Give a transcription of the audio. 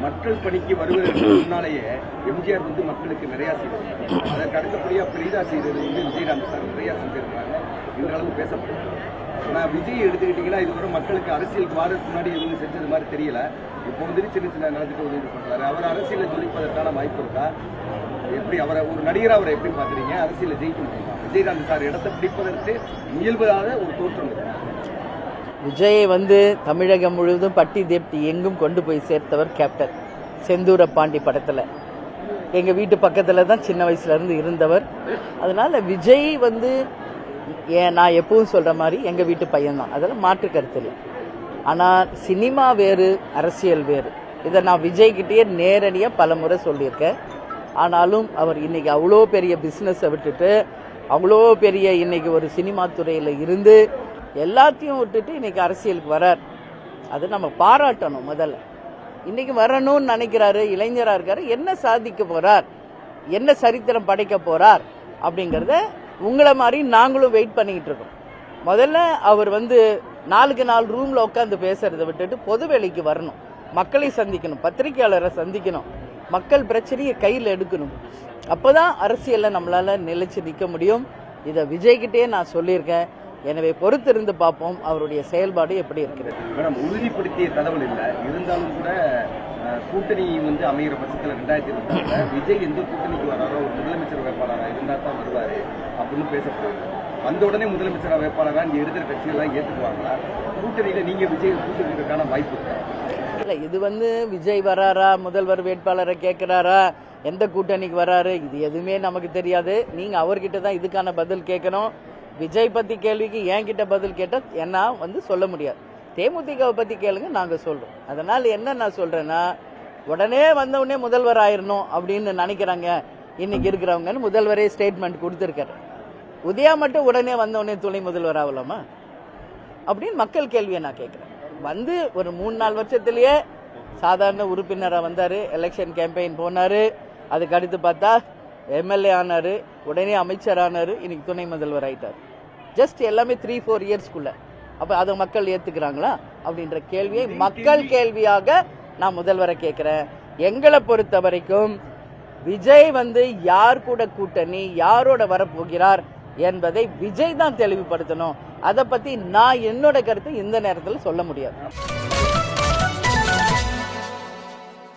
மக்கள் பணிக்கு வருவதற்கு முன்னாலேயே எம்ஜிஆர் வந்து மக்களுக்கு நிறைய செய்திருக்காங்க. அதற்கு அடுத்தபடியா பெரிதா செய்தது வந்து விஜயகாந்த் சார் நிறைய செஞ்சிருக்காங்க. இந்த அளவு பேசப்படுறாங்க. ஆனா விஜய் எடுத்துக்கிட்டீங்கன்னா இதுவரை மக்களுக்கு அரசியலுக்கு வாரத்துக்கு முன்னாடி எதுவும் செஞ்சது மாதிரி தெரியல. இப்போ வந்து சின்ன சின்ன நிலத்துக்கு உதவி பண்றாரு. அவர் அரசியல ஜொலிப்பதற்கான வாய்ப்பு இருக்கா? எப்படி அவரை ஒரு நடிகரா அவரை எப்படி பாக்குறீங்க? அரசியல ஜெயிக்க முடியுமா? விஜயகாந்த் சார் இடத்தை பிடிப்பதற்கு முயல்வதாக ஒரு தோற்றம் இருக்கு. விஜயை வந்து தமிழகம் முழுவதும் பட்டி தேப்தி எங்கும் கொண்டு போய் சேர்த்தவர் கேப்டன். செந்தூர பாண்டி படத்துல எங்க வீட்டு பக்கத்துல தான் சின்ன வயசுல இருந்து இருந்தவர். அதனால விஜய் வந்து நான் எப்பவும் சொல்ற மாதிரி எங்க வீட்டு பையன் தான், அதெல்லாம் மாற்று கருத்து இல்லை. ஆனா சினிமா வேறு, அரசியல் வேறு. இதை நான் விஜய் கிட்டேயே நேரடியா பல முறை சொல்லியிருக்கேன். ஆனாலும் அவர் இன்னைக்கு அவ்வளோ பெரிய பிசினஸை விட்டுட்டு அவ்வளோ பெரிய இன்னைக்கு ஒரு சினிமா துறையில இருந்து எல்லாத்தையும் விட்டுட்டு இன்னைக்கு அரசியலுக்கு வரார். அது நம்ம பாராட்டணும். முதல்ல இன்னைக்கு வரணும்னு நினைக்கிறாரு, இளைஞரா இருக்காரு. என்ன சாதிக்க போறார், என்ன சரித்திரம் படைக்க போறார் அப்படிங்கறத உங்களை மாதிரி நாங்களும் வெயிட் பண்ணிக்கிட்டு இருக்கோம். முதல்ல அவர் வந்து 4க்கு 4 ரூம்ல உட்காந்து பேசுறதை விட்டுட்டு பொது வேலைக்கு வரணும், மக்களை சந்திக்கணும், பத்திரிகையாளரை சந்திக்கணும், மக்கள் பிரச்சனையை கையில் எடுக்கணும். அப்பதான் அரசியல்ல நம்மளால நிலைச்சு நிற்க முடியும். இதை விஜய்கிட்டே நான் சொல்லியிருக்கேன். எனவே பொறுத்திருந்து பார்ப்போம் அவருடைய செயல்பாடு எப்படி இருக்கிறது. மேடம், உறுதிப்படுத்திய தகவல் இல்லை இருந்தாலும் கூட கூட்டணி வந்து அமைகிற பட்சத்தில் 2024 விஜய் எந்த கூட்டணிக்கு வராரோ ஒரு முதலமைச்சர் வேட்பாளராக இருந்தால் தான் வருவாரு அப்படின்னு பேசப்படுறாங்க. வந்த உடனே முதலமைச்சர் வேட்பாளராக இங்கே இருக்கிற கட்சிகள்லாம் ஏற்றுக்குவாங்களா? கூட்டணியில நீங்க விஜய் கூட்டணிக்கான வாய்ப்பு இருக்கா? இல்ல, இது வந்து விஜய் வராரா, முதல்வர் வேட்பாளரை கேட்கிறாரா, எந்த கூட்டணிக்கு வராரு, இது எதுவுமே நமக்கு தெரியாது. நீங்க அவர்கிட்ட தான் இதுக்கான பதில் கேட்கணும். விஜய் பத்தி கேள்விக்கு என்கிட்ட பதில் கேட்டா என்ன வந்து சொல்ல முடியாது. தேமுதிகவை பத்தி கேளுங்க, நாங்க சொல்றோம். அதனால என்ன நான் சொல்றேன்னா, உடனே வந்த உடனே முதல்வர் ஆயிரணும் அப்படின்னு நினைக்கிறாங்க இன்னைக்கு இருக்கிறவங்கன்னு முதல்வரே ஸ்டேட்மெண்ட் கொடுத்திருக்காரு. உதயா மட்டும் உடனே வந்த உடனே துணை முதல்வர் ஆகலாமா அப்படின்னு மக்கள் கேள்வியை நான் கேட்கிறேன். வந்து ஒரு 3-4 வருஷத்திலேயே சாதாரண உறுப்பினராக வந்தாரு, எலெக்ஷன் கேம்பெயின் போனாரு, அதுக்கு அடுத்து பார்த்தா எம்எல்ஏ ஆனாரு, உடனே அமைச்சர் ஆனாரு, இன்னைக்கு துணை முதல்வர் ஆயிட்டாரு. ஜஸ்ட் எல்லாமே 3-4 இயர்ஸ்க்குள்ள. அப்ப அதை மக்கள் ஏத்துக்கிறாங்களா அப்படின்ற கேள்வியை மக்கள் கேள்வியாக நான் முதல்வரை கேட்கிறேன். எங்களை பொறுத்த வரைக்கும் விஜய் வந்து யார் கூட கூட்டணி, யாரோட வரப்போகிறார் என்பதை விஜய் தான் தெளிவுபடுத்தணும். அதை பத்தி நான் என்னோட கருத்தை இந்த நேரத்தில் சொல்ல முடியாது.